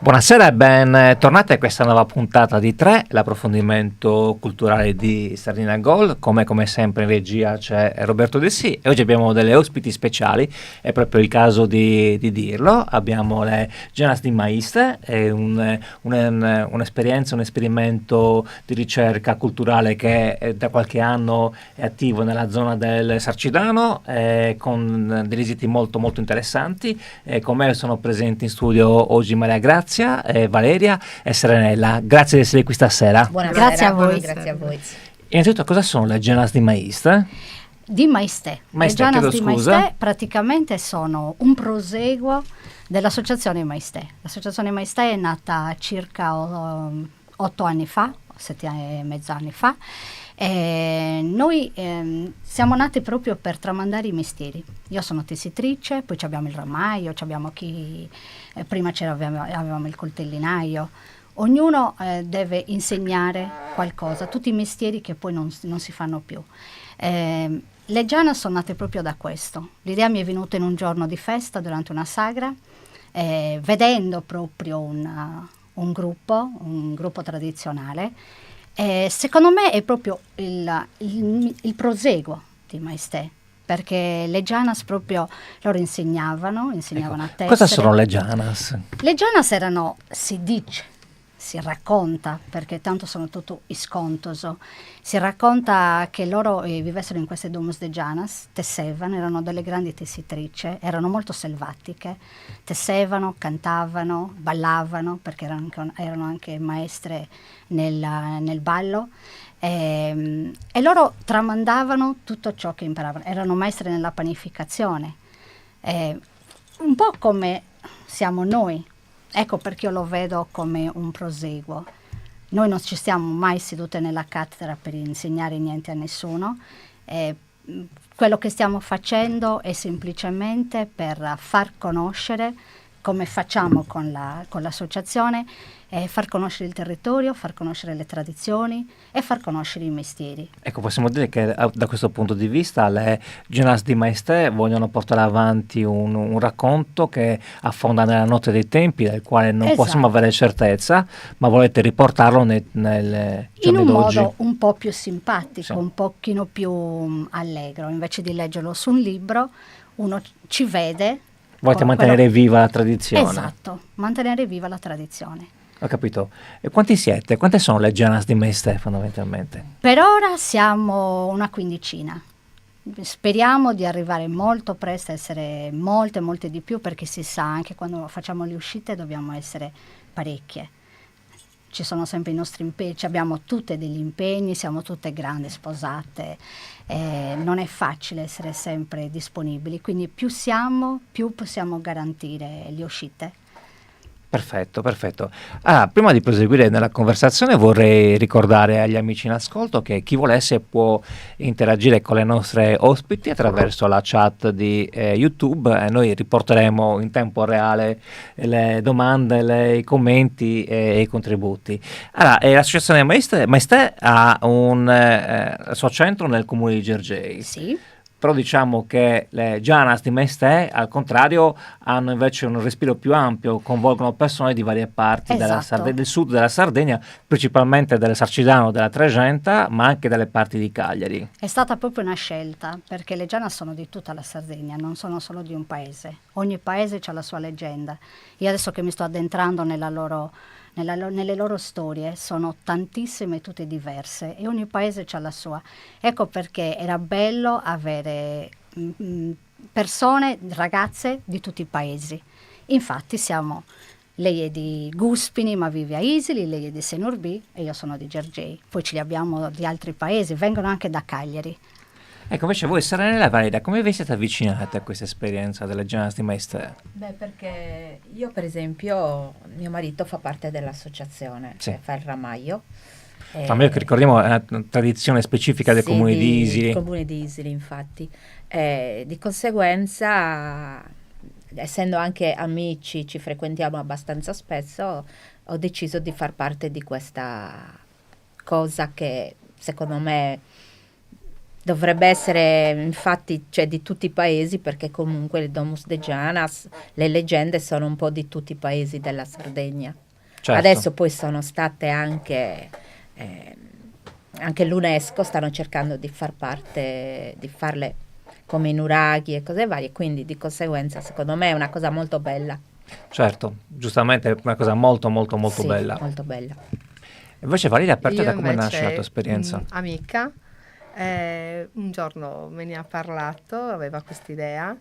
Buonasera e ben tornati a questa nuova puntata di 3, l'approfondimento culturale di Sardina Gold. Come sempre in regia c'è Roberto De Sì e oggi abbiamo delle ospiti speciali, è proprio il caso di dirlo. Abbiamo le Genas di Maiste, è un'esperienza, un esperimento di ricerca culturale che da qualche anno è attivo nella zona del Sarcidano, con degli esiti molto molto interessanti. Con me sono presenti in studio oggi Maria Grazia, Valeria e Serenella. Grazie di essere qui stasera. Buonasera. Grazie a voi. Grazie a voi. Innanzitutto, cosa sono le Genas di Maiste? Di Maiste. Le Genas di scusa. Maiste praticamente sono un proseguo dell'associazione Maiste. L'associazione Maiste è nata circa 8 anni fa, 7 e mezzo anni fa. Noi siamo nati proprio per tramandare i mestieri. Io sono tessitrice, poi abbiamo il ramaio, abbiamo chi prima avevamo il coltellinaio. Ognuno deve insegnare qualcosa, tutti i mestieri che poi non si fanno più. Le Giana sono nate proprio da questo. L'idea mi è venuta in un giorno di festa durante una sagra, vedendo proprio un gruppo tradizionale. Secondo me è proprio il proseguo di Maiste, perché le Gianas proprio loro insegnavano a tessere. Cosa sono le Gianas? Le Gianas erano, si dice, si racconta, perché tanto sono tutto iscontoso, si racconta che loro vivessero in queste domus de Gianas, tessevano, erano delle grandi tessitrici, erano molto selvatiche, tessevano, cantavano, ballavano, perché erano anche maestre nel ballo, e loro tramandavano tutto ciò che imparavano, erano maestre nella panificazione, un po' come siamo noi. Ecco perché io lo vedo come un proseguo. Noi non ci siamo mai sedute nella cattedra per insegnare niente a nessuno. Quello che stiamo facendo è semplicemente per far conoscere, come facciamo con l'associazione, far conoscere il territorio, far conoscere le tradizioni e far conoscere i mestieri. Ecco, possiamo dire che da questo punto di vista le Genas di Maiste vogliono portare avanti un racconto che affonda nella notte dei tempi, del quale non possiamo avere certezza, ma volete riportarlo in un modo un po' più simpatico, un pochino più allegro. Invece di leggerlo su un libro, uno ci vede. Volete mantenere viva la tradizione. Esatto, mantenere viva la tradizione. Ho capito. E quanti siete? Quante sono le Genas di Maiste fondamentalmente? Per ora siamo una quindicina. Speriamo di arrivare molto presto a essere molte di più, perché si sa, anche quando facciamo le uscite dobbiamo essere parecchie. Ci sono sempre i nostri impegni, abbiamo tutte degli impegni, siamo tutte grandi, sposate, non è facile essere sempre disponibili, quindi più siamo, più possiamo garantire le uscite. Perfetto. Allora, prima di proseguire nella conversazione vorrei ricordare agli amici in ascolto che chi volesse può interagire con le nostre ospiti attraverso la chat di YouTube e noi riporteremo in tempo reale le domande, i commenti e i contributi. Allora, l'associazione Maiste ha un suo centro nel comune di Gergei. Sì. Però diciamo che le Gianas di Maiste, al contrario, hanno invece un respiro più ampio, coinvolgono persone di varie parti del sud della Sardegna, principalmente del Sarcidano, della Tregenta, ma anche dalle parti di Cagliari. È stata proprio una scelta, perché le Gianas sono di tutta la Sardegna, non sono solo di un paese. Ogni paese ha la sua leggenda. Io adesso che mi sto addentrando nelle loro storie, sono tantissime, tutte diverse, e ogni paese ha la sua. Ecco perché era bello avere persone, ragazze di tutti i paesi. Infatti lei è di Guspini ma vive a Isili, lei è di Senurbì e io sono di Gergei. Poi ce li abbiamo di altri paesi, vengono anche da Cagliari. Ecco, invece voi, Serenella e Valeria, come vi siete avvicinate a questa esperienza delle Genas di Maiste? Perché io, per esempio, mio marito fa parte dell'associazione, fa il ramaio. Ramaio che ricordiamo è una tradizione specifica del comune di Isili. Del comune di Isili, infatti. Di conseguenza, essendo anche amici, ci frequentiamo abbastanza spesso, ho deciso di far parte di questa cosa che, secondo me, Dovrebbe essere infatti, cioè, di tutti i paesi, perché comunque il Domus de Janas, le leggende sono un po' di tutti i paesi della Sardegna. Certo. Adesso poi sono state eh, anche l'UNESCO stanno cercando di far parte, di farle come i nuraghi e cose varie, quindi di conseguenza secondo me è una cosa molto bella. Certo, giustamente è una cosa molto molto molto Sì, bella. molto bella. Invece Valeria, per te Io da come nasce la tua invece, esperienza? amica, un giorno me ne ha parlato, aveva quest'idea,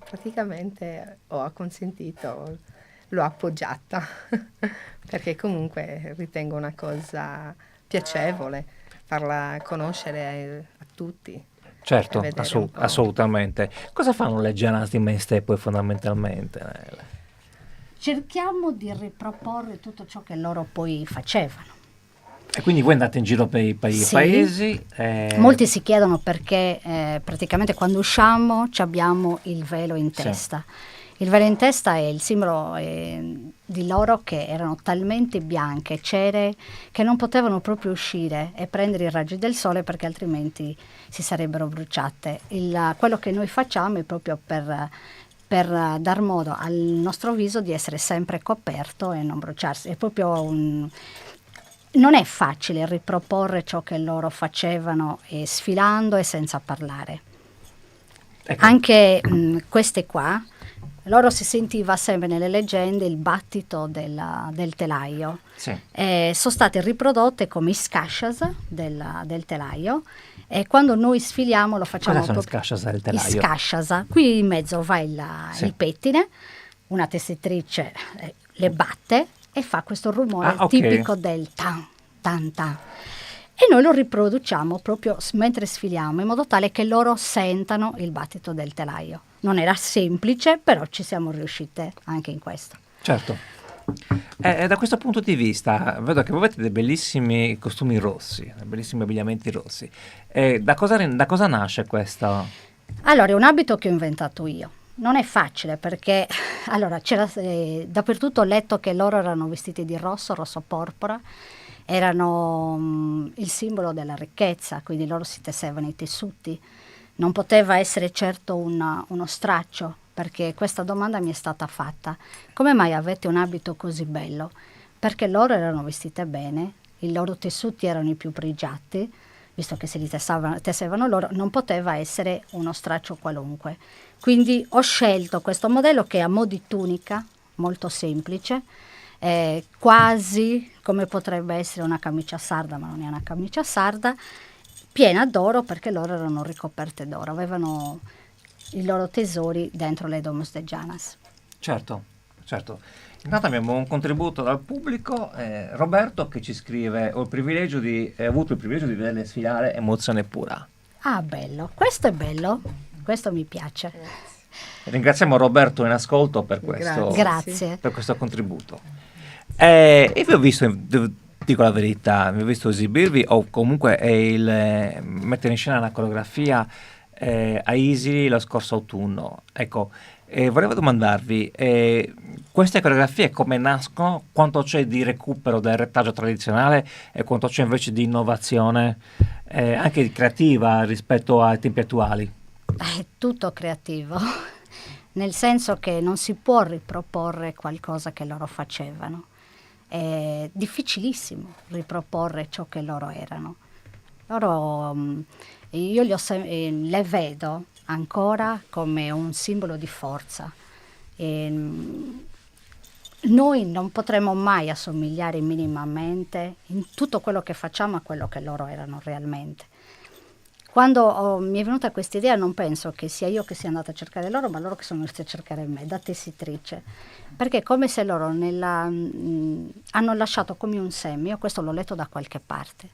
praticamente ho acconsentito, l'ho appoggiata, perché comunque ritengo una cosa piacevole farla conoscere a tutti. Certo, E vedere un po'. assolutamente. Cosa fanno le Janas di Mestre poi fondamentalmente? Cerchiamo di riproporre tutto ciò che loro poi facevano. E quindi voi andate in giro per i Sì. paesi? Molti si chiedono perché praticamente quando usciamo ci abbiamo il velo in Sì. testa. Il velo in testa è il simbolo di loro che erano talmente bianche, ceree, che non potevano proprio uscire e prendere i raggi del sole perché altrimenti si sarebbero bruciate. Quello che noi facciamo è proprio per dar modo al nostro viso di essere sempre coperto e non bruciarsi. È proprio non è facile riproporre ciò che loro facevano sfilando e senza parlare. Ecco. Anche queste qua, loro si sentiva sempre nelle leggende il battito del telaio. Sì. Sono state riprodotte come i scashas del telaio, e quando noi sfiliamo lo facciamo Cosa sono i proprio. scashas del I telaio? scashas, qui in mezzo va Sì. il pettine, una tessitrice le batte e fa questo rumore Ah, ok. tipico del tan tan tan. E noi lo riproduciamo proprio mentre sfiliamo, in modo tale che loro sentano il battito del telaio. Non era semplice, però ci siamo riuscite anche in questo. Certo. Da questo punto di vista, vedo che voi avete dei bellissimi costumi rossi, dei bellissimi abbigliamenti rossi. Da cosa nasce questo? Allora, è un abito che ho inventato io. Non è facile perché, allora, c'era dappertutto ho letto che loro erano vestiti di rosso, rosso porpora, erano il simbolo della ricchezza, quindi loro si tessevano i tessuti. Non poteva essere certo uno straccio, perché questa domanda mi è stata fatta. Come mai avete un abito così bello? Perché loro erano vestite bene, i loro tessuti erano i più pregiati, visto che se li tessevano loro, non poteva essere uno straccio qualunque. Quindi ho scelto questo modello che è a mo' di tunica, molto semplice, quasi come potrebbe essere una camicia sarda, ma non è una camicia sarda, piena d'oro perché loro erano ricoperte d'oro, avevano i loro tesori dentro le Domus de Janas. Certo, certo. Intanto abbiamo un contributo dal pubblico, Roberto che ci scrive: ho avuto il privilegio di vederle sfilare, emozione pura. Ah, bello, questo è bello, questo mi piace. Ringraziamo Roberto in ascolto per questo, Grazie. per questo contributo. E vi ho visto, dico la verità, vi ho visto esibirvi, o comunque mettere in scena una coreografia a Isili lo scorso autunno. Ecco, volevo domandarvi, queste coreografie come nascono, quanto c'è di recupero del retaggio tradizionale e quanto c'è invece di innovazione anche creativa rispetto ai tempi attuali? È tutto creativo, nel senso che non si può riproporre qualcosa che loro facevano. È difficilissimo riproporre ciò che loro erano. Loro, io le vedo ancora come un simbolo di forza. Noi non potremo mai assomigliare minimamente in tutto quello che facciamo a quello che loro erano realmente. Quando mi è venuta questa idea, non penso che sia io che sia andata a cercare loro, ma loro che sono venuti a cercare me, da tessitrice. Perché è come se loro hanno lasciato come un seme, io questo l'ho letto da qualche parte,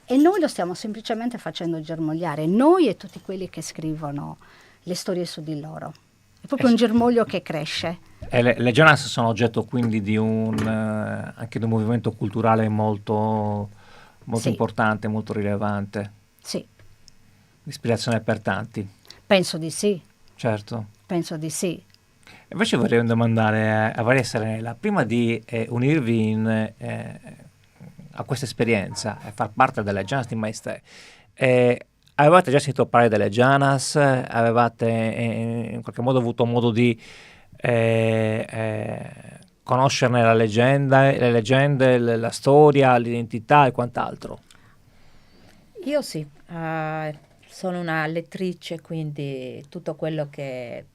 e noi lo stiamo semplicemente facendo germogliare, noi e tutti quelli che scrivono le storie su di loro. È proprio un germoglio che cresce. E le Janas sono oggetto quindi di anche di un movimento culturale molto Sì. importante, molto rilevante. Sì, Ispirazione per tanti, penso di sì, certo. penso di sì. Invece vorrei domandare a Maria Serenella, prima di unirvi a questa esperienza e far parte delle Janas di Maestè, avevate già sentito parlare delle Janas? Avevate in qualche modo avuto modo di conoscerne le leggende, la storia, l'identità e quant'altro? Io sì, sono una lettrice, quindi tutto quello che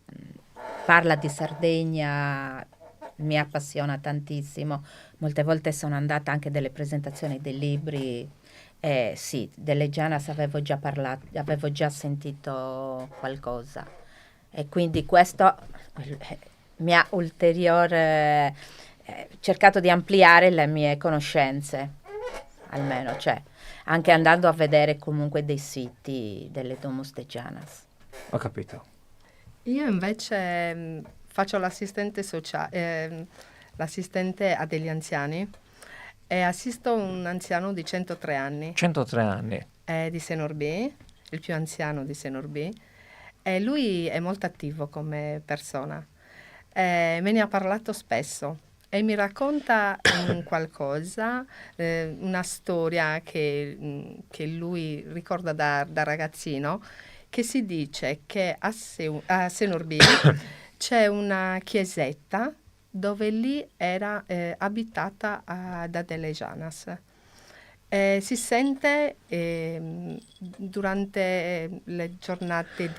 parla di Sardegna mi appassiona tantissimo. Molte volte sono andata anche delle presentazioni dei libri. Sì, delle Janas avevo già parlato, avevo già sentito qualcosa e quindi questo mi ha ulteriore cercato di ampliare le mie conoscenze, almeno, cioè anche andando a vedere comunque dei siti delle Domus de Janas. Ho capito. Io invece faccio l'assistente sociale, l'assistente a degli anziani e assisto un anziano di 103 anni. 103 anni. È di Senorbi, il più anziano di Senorbi, e lui è molto attivo come persona. Me ne ha parlato spesso e mi racconta qualcosa, una storia che lui ricorda da ragazzino, che si dice che a Senorbi c'è una chiesetta dove lì era abitata da delle Janas. Si sente durante le giornate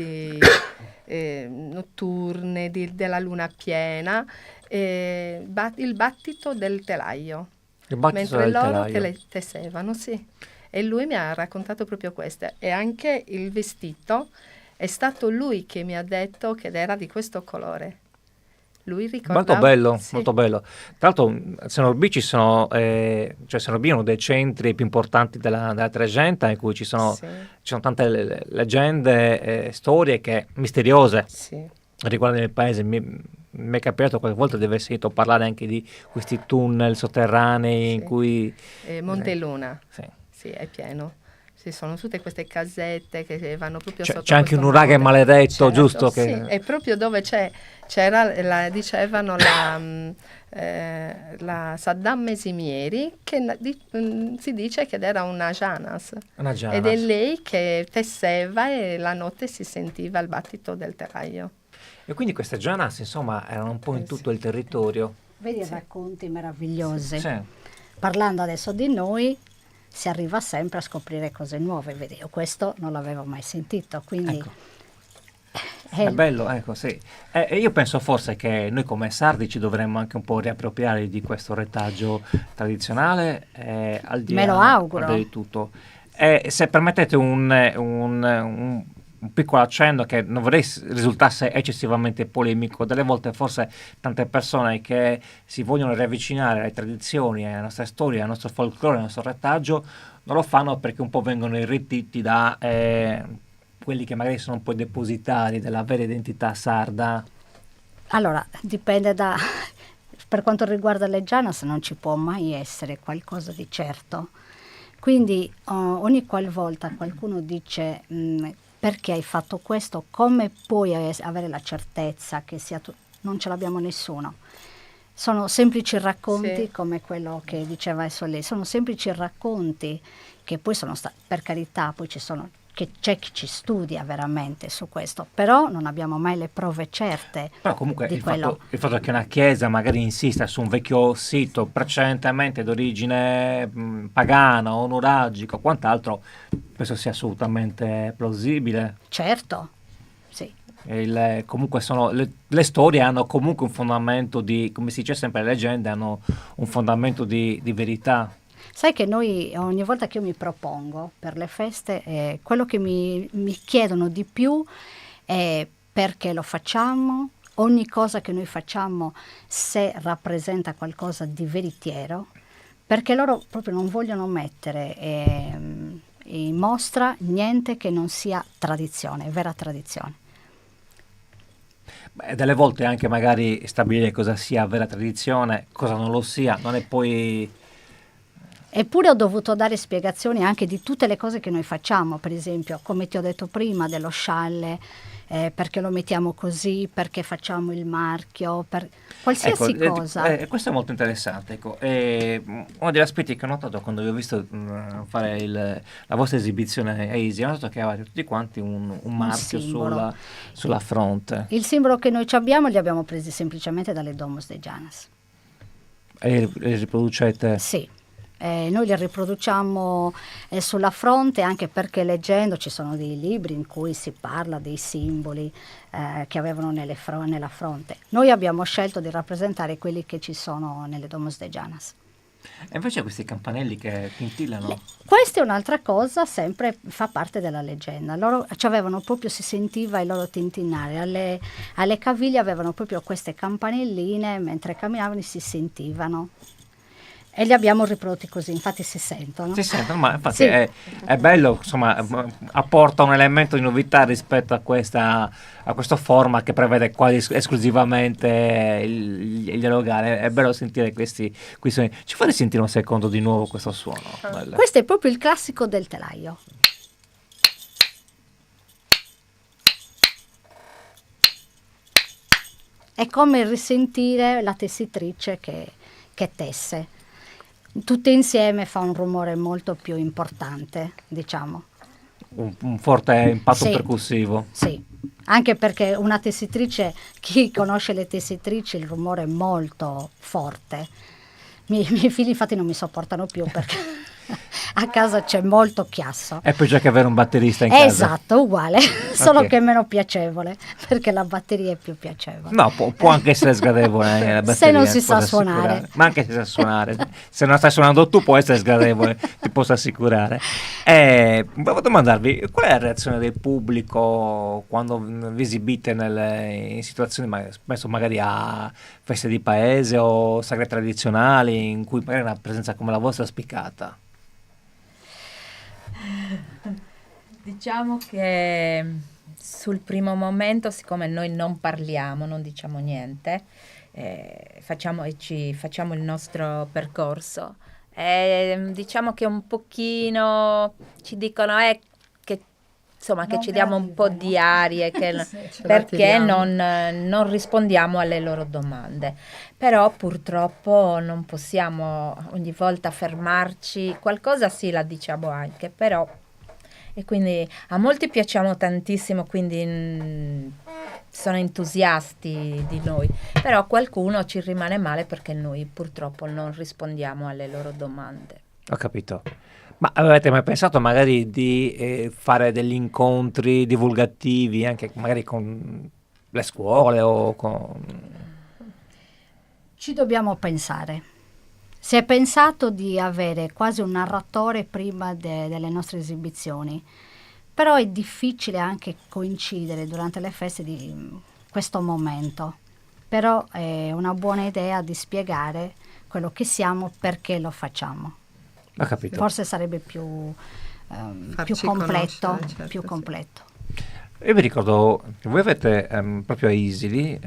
notturne della luna piena il battito del telaio, Il battito mentre del loro telaio. tessevano, sì. E lui mi ha raccontato proprio questo. E anche il vestito è stato lui che mi ha detto che era di questo colore. Lui ricordava... Molto bello, sì. molto bello. Tra l'altro a Senorbi ci sono, cioè Senorbi è uno dei centri più importanti della Trecenta, in cui ci sono tante leggende, storie misteriose riguardano il paese. Mi è capitato qualche volta di aver sentito parlare anche di questi tunnel sotterranei in cui... Monteluna, sì. Sì, è pieno. Ci sono tutte queste casette che vanno proprio sotto. C'è anche un nuraghe maledetto, certo, giusto? Sì, è proprio dove c'era dicevano la Saddam Mesimieri, che si dice che era una Janas. Ed è lei che tesseva e la notte si sentiva il battito del terraio. E quindi queste Janas, insomma, erano un po' in tutto il territorio. Vedi racconti meravigliosi. Sì. Parlando adesso di noi, si arriva sempre a scoprire cose nuove. Vedi, io questo non l'avevo mai sentito, quindi... Ecco. È bello, ecco, sì. E io penso forse che noi come sardi ci dovremmo anche un po' riappropriare di questo retaggio tradizionale, al di Me lo auguro. di tutto. Se permettete un piccolo accenno che non vorrei risultasse eccessivamente polemico, delle volte forse tante persone che si vogliono riavvicinare alle tradizioni, alla nostra storia, al nostro folklore, al nostro retaggio, non lo fanno perché un po' vengono irretiti da quelli che magari sono un po' depositari della vera identità sarda. Allora, dipende da... Per quanto riguarda le Janas non ci può mai essere qualcosa di certo. Quindi ogni qualvolta qualcuno dice perché hai fatto questo, come puoi avere la certezza che sia non ce l'abbiamo nessuno. Sono semplici racconti, come quello che diceva adesso lei, sono semplici racconti che poi sono stati, per carità, poi c'è chi ci studia veramente su questo, però non abbiamo mai le prove certe. Però comunque di il fatto che una chiesa magari insista su un vecchio sito precedentemente d'origine pagana o nuragica o quant'altro, penso sia assolutamente plausibile. Certo, sì. Comunque le storie hanno comunque un fondamento di, come si dice sempre, le leggende hanno un fondamento di verità. Sai che noi ogni volta che io mi propongo per le feste, quello che mi chiedono di più è perché lo facciamo, ogni cosa che noi facciamo se rappresenta qualcosa di veritiero, perché loro proprio non vogliono mettere in mostra niente che non sia tradizione, vera tradizione. Beh, delle volte anche magari stabilire cosa sia vera tradizione, cosa non lo sia, non è poi... Eppure ho dovuto dare spiegazioni anche di tutte le cose che noi facciamo, per esempio, come ti ho detto prima, dello scialle, perché lo mettiamo così, perché facciamo il marchio, per qualsiasi cosa. Questo è molto interessante. Ecco. Uno degli aspetti che ho notato quando vi ho visto fare la vostra esibizione a Easy, ho notato che avete tutti quanti un marchio sulla fronte. Il simbolo che noi ci abbiamo li abbiamo presi semplicemente dalle Domus de Janas. E li riproducete? Sì. Noi li riproduciamo sulla fronte, anche perché leggendo ci sono dei libri in cui si parla dei simboli che avevano nella fronte. Noi abbiamo scelto di rappresentare quelli che ci sono nelle Domus de Janas. E invece questi campanelli che tintillano? Questa è un'altra cosa, sempre fa parte della leggenda. Loro avevano proprio, si sentiva il loro tintinnare, alle caviglie avevano proprio queste campanelline, mentre camminavano si sentivano. E li abbiamo riprodotti così, infatti si sentono. Si sentono, ma infatti sì. è bello, insomma, apporta un elemento di novità rispetto a questo format che prevede quasi esclusivamente il dialogare. È bello sentire questi suoni. Ci fate sentire un secondo di nuovo questo suono? Bello. Questo è proprio il classico del telaio. È come risentire la tessitrice che tesse. Tutte insieme fa un rumore molto più importante, diciamo. Un forte impatto sì, percussivo. Sì, anche perché una tessitrice, chi conosce le tessitrici, il rumore è molto forte. I miei figli infatti non mi sopportano più perché a casa c'è molto chiasso. È peggio che avere un batterista in casa. Esatto, uguale, solo che è meno piacevole, perché la batteria è più piacevole. No, può anche essere sgradevole la batteria. Se non si sa suonare. Ma anche se sa suonare. Se non stai suonando tu può essere sgradevole, ti posso assicurare. Volevo domandarvi, qual è la reazione del pubblico quando vi esibite in situazioni, penso magari a feste di paese o sagre tradizionali, in cui magari una presenza come la vostra è spiccata? Diciamo che sul primo momento, siccome noi non parliamo, non diciamo niente, facciamo il nostro percorso, diciamo che un pochino ci dicono che insomma che ci diamo un po' di arie perché non rispondiamo alle loro domande. Però purtroppo non possiamo ogni volta fermarci, qualcosa sì la diciamo anche, però, e quindi a molti piacciamo tantissimo, quindi sono entusiasti di noi, però qualcuno ci rimane male perché noi purtroppo non rispondiamo alle loro domande. Ho capito. Ma avete mai pensato magari di fare degli incontri divulgativi anche magari con le scuole o con... Ci dobbiamo pensare. Si è pensato di avere quasi un narratore prima delle nostre esibizioni, però è difficile anche coincidere durante le feste di questo momento. Però è una buona idea di spiegare quello che siamo, perché lo facciamo. Ho capito. Forse sarebbe più completo. Certo, più sì. completo. Io vi ricordo che voi avete proprio a Isili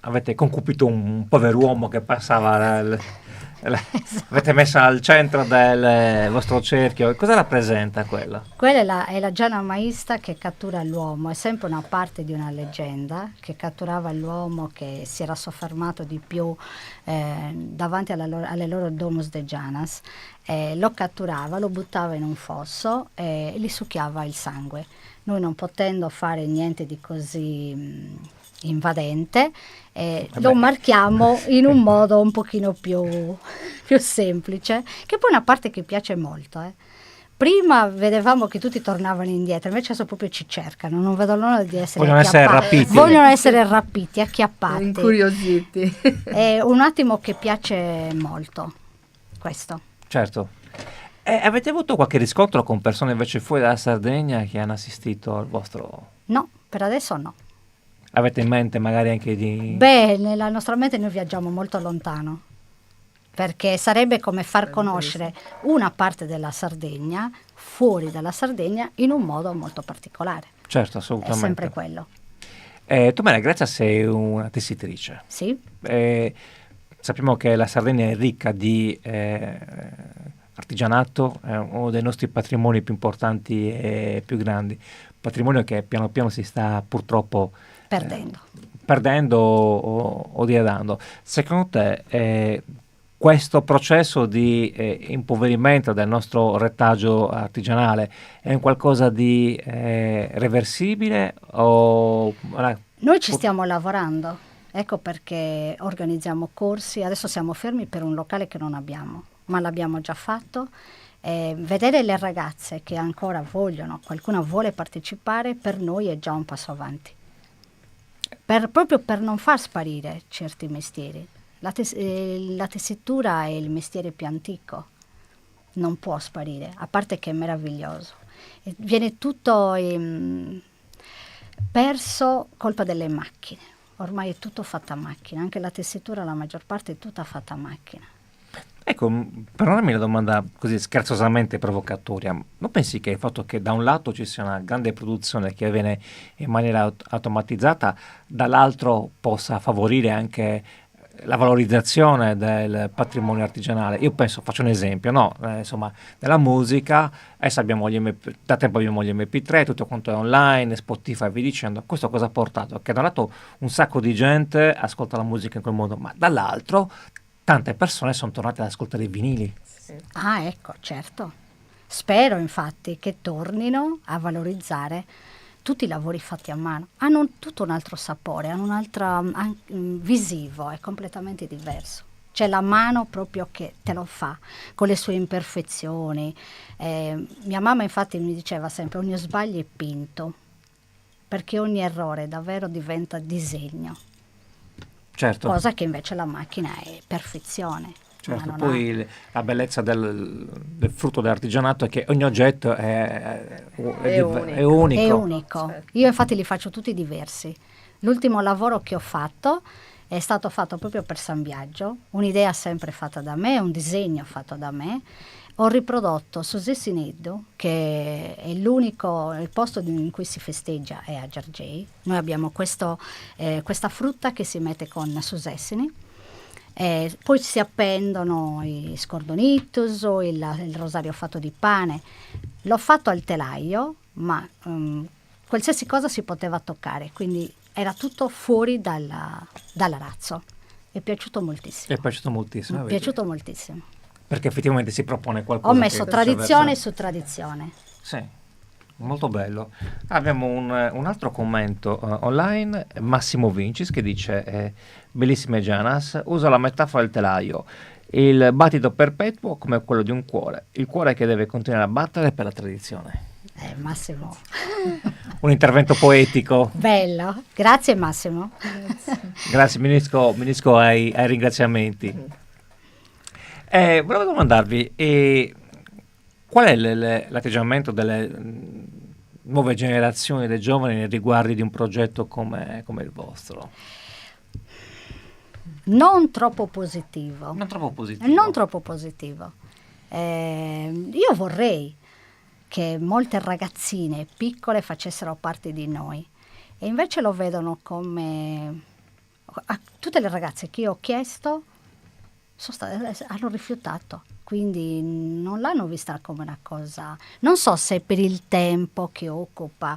avete concupito un pover'uomo che passava avete messo al centro del vostro cerchio. Cosa rappresenta quella? Quella è la Giana Maista che cattura l'uomo, è sempre una parte di una leggenda che catturava l'uomo che si era soffermato di più davanti alle loro Domus de Janas, lo catturava, lo buttava in un fosso e gli succhiava il sangue. Noi non potendo fare niente di così invadente, lo marchiamo in un modo un pochino più semplice, che poi è una parte che piace molto. Prima vedevamo che tutti tornavano indietro, invece adesso proprio ci cercano, non vedo l'ora di essere acchiappati. Vogliono essere rapiti, acchiappati. Incuriositi. È un attimo che piace molto, questo. Certo. Avete avuto qualche riscontro con persone invece fuori dalla Sardegna che hanno assistito al vostro... No, per adesso no. Avete in mente magari anche di... Beh, nella nostra mente noi viaggiamo molto lontano, perché sarebbe come far conoscere una parte della Sardegna fuori dalla Sardegna in un modo molto particolare. Certo, assolutamente. È sempre quello. Tu, Maria Grazia, sei una tessitrice. Sì. Sappiamo che la Sardegna è ricca di artigianato è uno dei nostri patrimoni più importanti e più grandi, patrimonio che piano piano si sta purtroppo perdendo o diradando. Secondo te questo processo di impoverimento del nostro retaggio artigianale è un qualcosa di reversibile o... Noi ci stiamo lavorando, ecco perché organizziamo corsi, adesso siamo fermi per un locale che non abbiamo, ma l'abbiamo già fatto. Vedere le ragazze che ancora vogliono, qualcuna vuole partecipare, per noi è già un passo avanti, proprio per non far sparire certi mestieri. La tessitura è il mestiere più antico, non può sparire, a parte che è meraviglioso. E viene tutto perso colpa delle macchine, ormai è tutto fatto a macchina, anche la tessitura la maggior parte è tutta fatta a macchina. Ecco, perdonami la domanda così scherzosamente provocatoria, non pensi che il fatto che da un lato ci sia una grande produzione che avviene in maniera automatizzata, dall'altro possa favorire anche la valorizzazione del patrimonio artigianale? Io penso, faccio un esempio, no? Insomma, nella musica, adesso abbiamo da tempo abbiamo gli MP3, tutto quanto è online, Spotify e via dicendo. Questo cosa ha portato? Che da un lato un sacco di gente ascolta la musica in quel modo, ma dall'altro tante persone sono tornate ad ascoltare i vinili. Sì. Ah, ecco, certo. Spero infatti che tornino a valorizzare tutti i lavori fatti a mano. Hanno tutto un altro sapore, hanno un altro visivo, è completamente diverso. C'è la mano proprio che te lo fa, con le sue imperfezioni. Mia mamma infatti mi diceva sempre, ogni sbaglio è pinto, perché ogni errore davvero diventa disegno. Certo. Cosa che invece la macchina è perfezione. Certo, poi la bellezza del frutto dell'artigianato è che ogni oggetto è unico. È unico. Certo. Io infatti li faccio tutti diversi. L'ultimo lavoro che ho fatto è stato fatto proprio per San Biagio, un'idea sempre fatta da me, un disegno fatto da me. Ho riprodotto Susessineddu, che è il posto in cui si festeggia è a Giargei. Noi abbiamo questa frutta che si mette con Susessini. Poi si appendono i scordonitos o il rosario fatto di pane. L'ho fatto al telaio, ma qualsiasi cosa si poteva toccare, quindi era tutto fuori dall'arazzo. È piaciuto moltissimo. Mi è piaciuto moltissimo. Perché effettivamente si propone qualcosa. Ho messo tradizione su tradizione. Sì, molto bello. Abbiamo un altro commento online, Massimo Vincis, che dice bellissime Janas, usa la metafora del telaio, il battito perpetuo come quello di un cuore, il cuore che deve continuare a battere per la tradizione. Massimo. Un intervento poetico. Bello, grazie Massimo. Grazie, mi unisco ai ringraziamenti. Volevo domandarvi, qual è l'atteggiamento delle nuove generazioni dei giovani nei riguardi di un progetto come il vostro? Non troppo positivo. Non troppo positivo. Io vorrei che molte ragazzine piccole facessero parte di noi e invece lo vedono come... A tutte le ragazze che io ho chiesto hanno rifiutato, quindi non l'hanno vista come una cosa, non so se per il tempo che occupa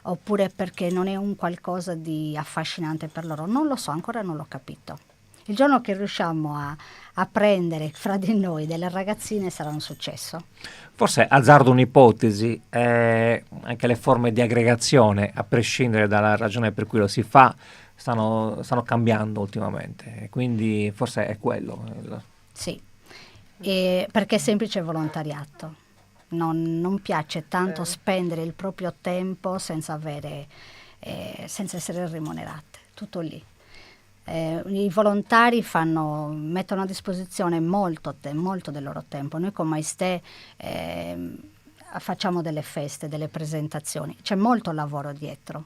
oppure perché non è un qualcosa di affascinante per loro, non lo so, ancora non l'ho capito. Il giorno che riusciamo a prendere fra di noi delle ragazzine sarà un successo. Forse azzardo un'ipotesi, anche le forme di aggregazione, a prescindere dalla ragione per cui lo si fa, stanno cambiando ultimamente, quindi forse è quello. Sì, perché è semplice volontariato, non piace tanto spendere il proprio tempo senza essere remunerate, tutto lì. I volontari mettono a disposizione molto del loro tempo. Noi con Maestè facciamo delle feste, delle presentazioni, c'è molto lavoro dietro,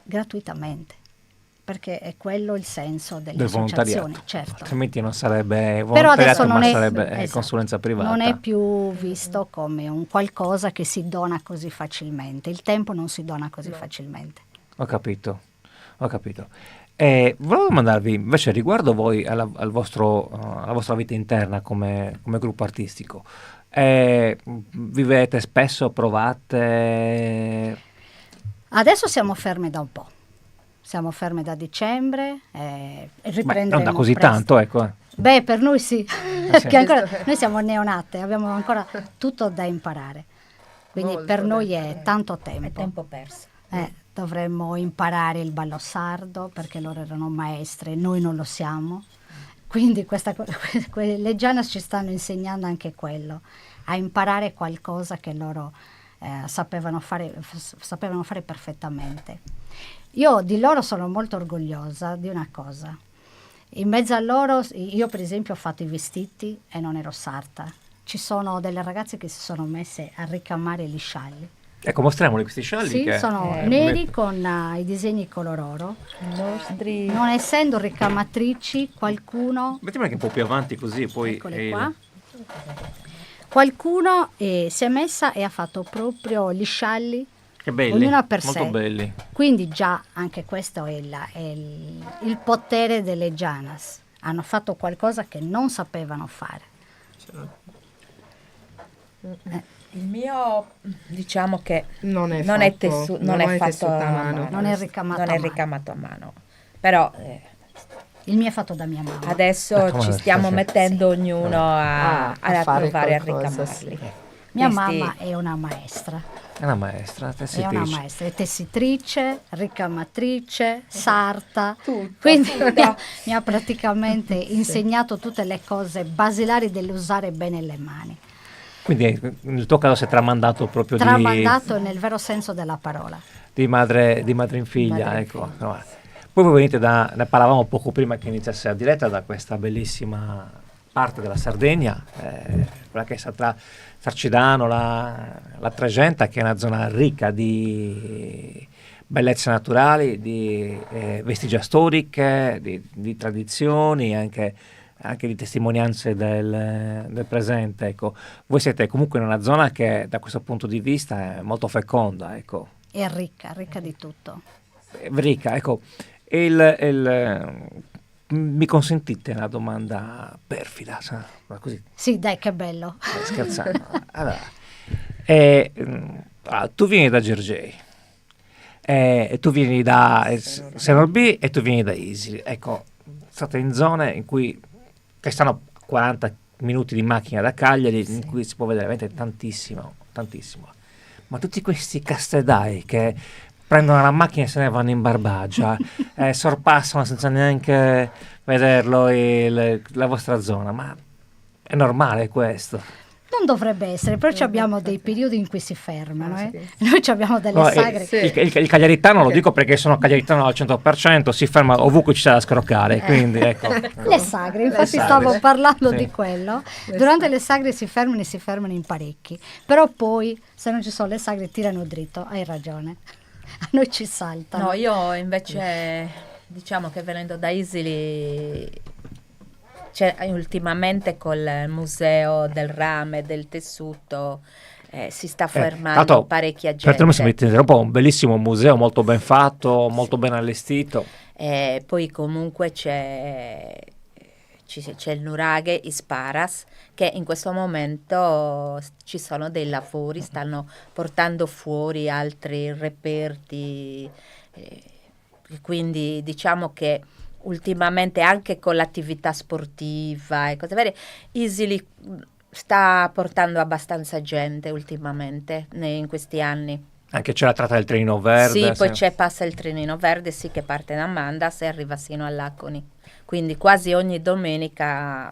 gratuitamente. Perché è quello il senso delle associazioni, certo. Altrimenti non sarebbe volontariato, ma sarebbe consulenza privata. Non è più visto come un qualcosa che si dona così facilmente. Il tempo non si dona così facilmente. Ho capito. Volevo domandarvi invece riguardo voi alla vostra vita interna come gruppo artistico. Vivete spesso, provate? Adesso siamo fermi da un po'. Siamo fermi da dicembre e riprenderemo non da così presto. tanto, ecco. Beh, per noi sì, sì. perché ancora, noi siamo neonate, abbiamo ancora tutto da imparare. Quindi Molto per noi da è tanto tempo. È tempo perso. Dovremmo imparare il ballo sardo perché loro erano maestre, noi non lo siamo. Quindi le Gianas ci stanno insegnando anche quello, a imparare qualcosa che loro sapevano fare perfettamente. Io di loro sono molto orgogliosa di una cosa. In mezzo a loro, io per esempio ho fatto i vestiti e non ero sarta. Ci sono delle ragazze che si sono messe a ricamare gli scialli. Ecco, mostriamoli questi scialli. Sì, che sono neri con i disegni color oro. Non essendo ricamatrici, qualcuno... Mettiamoli anche un po' più avanti così, poi... Eccole qua. Qualcuno si è messa e ha fatto proprio gli scialli, Che belli, ognuna per molto sé. belli. Quindi già anche questo è il potere delle Gianas. Hanno fatto qualcosa che non sapevano fare. Il mio, diciamo che Non è non è tessuto fatto a mano. Non è ricamato non a è mano. ricamato a mano. Però Il mio è fatto da mia mamma. adesso come ci lo stiamo fai? mettendo ognuno a fare provare a qualcosa, ricamarli. Mia Questi- mamma è una maestra. È una maestra, È tessitrice. una maestra, è tessitrice, ricamatrice, sarta. Tutto. Quindi mi ha praticamente insegnato tutte le cose basilari dell'usare bene le mani. Quindi nel tuo caso si è tramandato proprio Tramandato nel vero senso della parola. di madre in figlia, Madre in ecco. No. Poi voi venite ne parlavamo poco prima che iniziasse la diretta, da questa bellissima parte della Sardegna, quella che è tra Sarcidano, la Tregenta, che è una zona ricca di bellezze naturali, di vestigia storiche, di tradizioni, anche di testimonianze del presente. Ecco. Voi siete comunque in una zona che da questo punto di vista è molto feconda, ecco. È ricca di tutto. Ricca, ecco. Mi consentite una domanda perfida, così, Sì, dai, che bello. scherzando. Allora, tu vieni da Gergei, tu vieni da Senorbi e tu vieni da Isili. Ecco, state in zone in cui che stanno 40 minuti di macchina da Cagliari, in cui si può vedere veramente tantissimo. Ma tutti questi castedai che prendono la macchina e se ne vanno in Barbagia, sorpassano senza neanche vederlo la vostra zona, ma è normale questo? Non dovrebbe essere, però abbiamo dei periodi in cui si fermano. Noi abbiamo delle No, sagre. sì. il cagliaritano lo dico perché sono cagliaritano al 100%, si ferma ovunque ci c'è da scroccare, quindi ecco. Le sagre, infatti sagre, stavo parlando sì. di quello. Durante le sagre si fermano in parecchi, però poi se non ci sono le sagre tirano dritto, hai ragione. A noi ci saltano. No, io invece diciamo che venendo da Isili ultimamente col museo del rame, del tessuto, si sta fermando tanto, parecchia gente. Permettetemi se mi interrompo, un bellissimo museo, molto ben fatto, molto ben allestito. Poi comunque c'è il nuraghe Isparas, che in questo momento ci sono dei lavori, stanno portando fuori altri reperti, quindi diciamo che ultimamente anche con l'attività sportiva e cose varie, Isili sta portando abbastanza gente ultimamente in questi anni. Anche c'è la tratta del trenino verde. Sì, poi passa il trenino verde, sì, che parte da Mandas e arriva sino a Laconi. Quindi quasi ogni domenica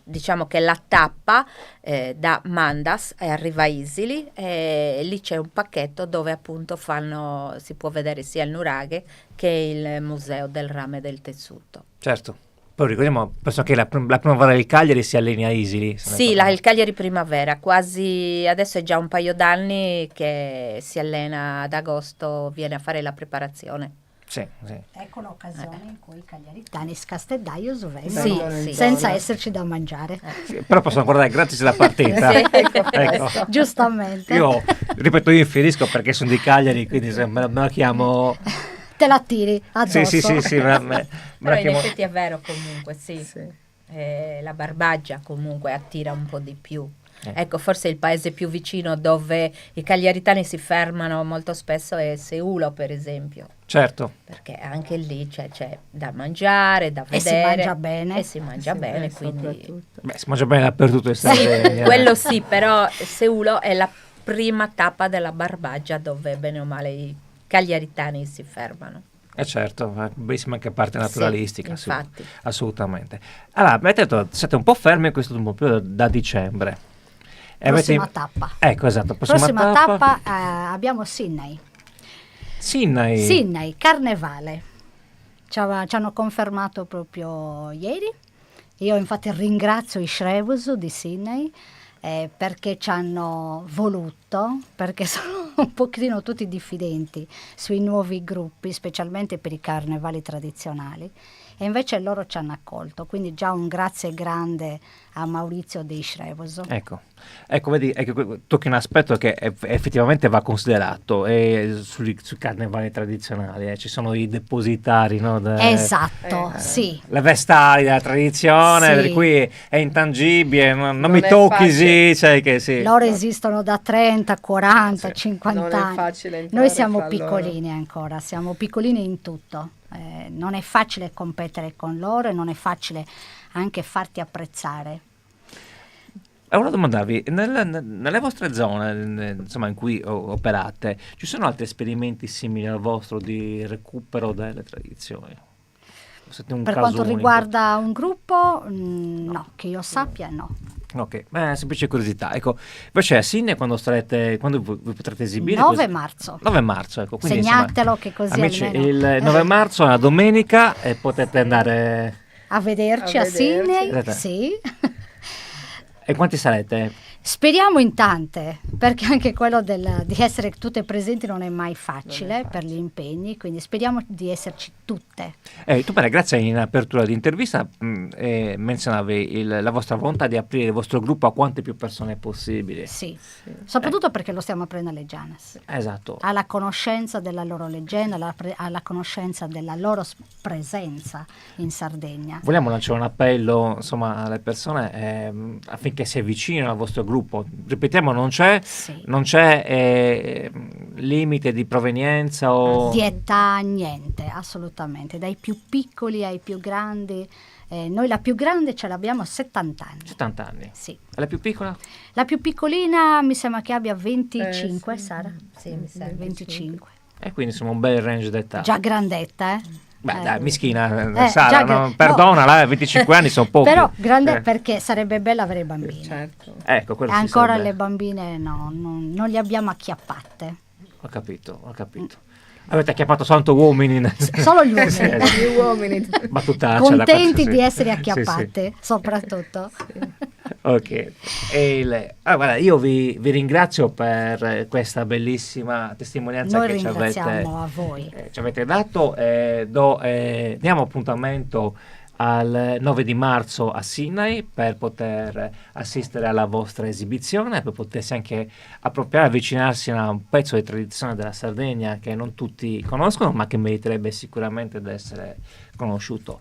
diciamo che la tappa da Mandas e arriva a Isili, e lì c'è un pacchetto dove appunto si può vedere sia il nuraghe che il museo del rame del tessuto. Certo. Poi ricordiamo, penso che la primavera del Cagliari si alleni a Isili. Sì, il Cagliari Primavera, quasi adesso è già un paio d'anni che si allena ad agosto, viene a fare la preparazione. Sì. Ecco l'occasione in cui i cagliaritani scastedaios vengono Sì. senza esserci da mangiare. Sì, però possono guardare gratis la partita. Sì, Ecco. Giustamente. Io, ripeto, io infierisco perché sono di Cagliari, quindi me lo chiamo te la tiri addosso. Sì, Però in chiamo- effetti è vero comunque, sì. Sì. La Barbagia comunque attira un po' di più. Eh. Ecco, forse il paese più vicino dove i cagliaritani si fermano molto spesso è Seulo, per esempio, Certo. perché anche lì c'è da mangiare, da E si vedere. mangia bene. E si mangia bene, quindi... soprattutto. Beh, si mangia bene dappertutto in Sardegna. Quello sì, però Seulo è la prima tappa della Barbagia dove bene o male i cagliaritani si fermano. Certo, è bellissima anche parte Sì, naturalistica, infatti. assolutamente. Allora, avete detto, siete un po' fermi in questo ultimo periodo da dicembre. E Prossima tappa. Ecco, esatto, Prossima tappa abbiamo Sydney. Sydney, carnevale. Ci hanno confermato proprio ieri. Io infatti ringrazio i Shrevus di Sydney perché ci hanno voluto, perché sono un pochino tutti diffidenti sui nuovi gruppi, specialmente per i carnevali tradizionali. E invece loro ci hanno accolto, quindi già un grazie grande a Maurizio dei Shrevus. Ecco, vedi, tocchi un aspetto che effettivamente va considerato sui carnevali tradizionali. Ci sono i depositari, no, Esatto, sì. le vestali della tradizione, Sì. per cui è intangibile, non Non mi è tocchi, facile. sai che sì. Loro esistono da 30, 40, 50 Non è anni. facile entrare Noi siamo fra loro. piccolini ancora, siamo piccolini in tutto. Non è facile competere con loro e non è facile anche farti apprezzare. E volevo domandarvi, nelle vostre zone, insomma, in cui operate, ci sono altri esperimenti simili al vostro di recupero delle tradizioni? Siete un Per caso quanto unico? riguarda un gruppo, no, che io sappia no. Ok, semplice curiosità. Ecco, invece a Sydney quando vi potrete esibire? 9 marzo. 9 marzo, ecco. Quindi, Segnatelo insomma, che così amici, almeno il 9 marzo è una domenica e potete andare... a vederci A a vederci. Sydney, Esatto. sì. E quanti sarete? Speriamo in tante, perché anche quello di essere tutte presenti non è mai facile, Non è per facile. gli impegni, quindi speriamo di esserci tutte. Tu per grazia in apertura di intervista menzionavi la vostra volontà di aprire il vostro gruppo a quante più persone possibili. Sì, soprattutto perché lo stiamo aprendo alle Gianas. Esatto. Alla conoscenza della loro leggenda, alla conoscenza della loro presenza in Sardegna. Vogliamo lanciare un appello, insomma, alle persone affinché si avvicinino al vostro gruppo. Ripetiamo, non c'è Sì. limite di provenienza o... Di età niente, assolutamente, dai più piccoli ai più grandi. Noi la più grande ce l'abbiamo a 70 anni. 70 anni. Sì. E la più piccola? La più piccolina mi sembra che abbia 25, sì. Sara? Sì, mi sembra. 25. E quindi insomma un bel range d'età. Già grandetta, Beh, dai, mischina, già Sara, no. perdonala, 25 anni sono pochi. Però grande perché sarebbe bello avere bambine. Certo. Ecco, quello E sì ancora sarebbe- le bambine no, non le abbiamo acchiappate. Ho capito. Avete acchiappato santo uomini. Solo gli uomini. Sì, Gli uomini. battutaccia da Contenti parte- di sì. essere Sì, sì. acchiappate, soprattutto. Ok, guarda, io vi ringrazio per questa bellissima testimonianza Noi che ci ringraziamo a voi. ci avete dato. Diamo appuntamento al 9 di marzo a Sydney per poter assistere alla vostra esibizione, per potersi anche appropriare, avvicinarsi a un pezzo di tradizione della Sardegna che non tutti conoscono, ma che meriterebbe sicuramente di essere conosciuto.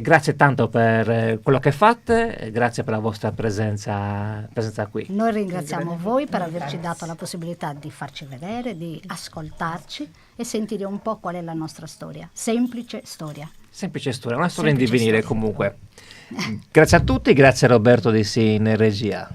Grazie tanto per quello che fate, grazie per la vostra presenza qui. Noi ringraziamo voi per averci dato la possibilità di farci vedere, di ascoltarci e sentire un po' qual è la nostra storia. Semplice storia. Semplice storia, una storia in Semplice divenire storia. comunque. Grazie a tutti, grazie a Roberto Di Sì in regia.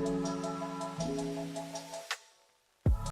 Ciao.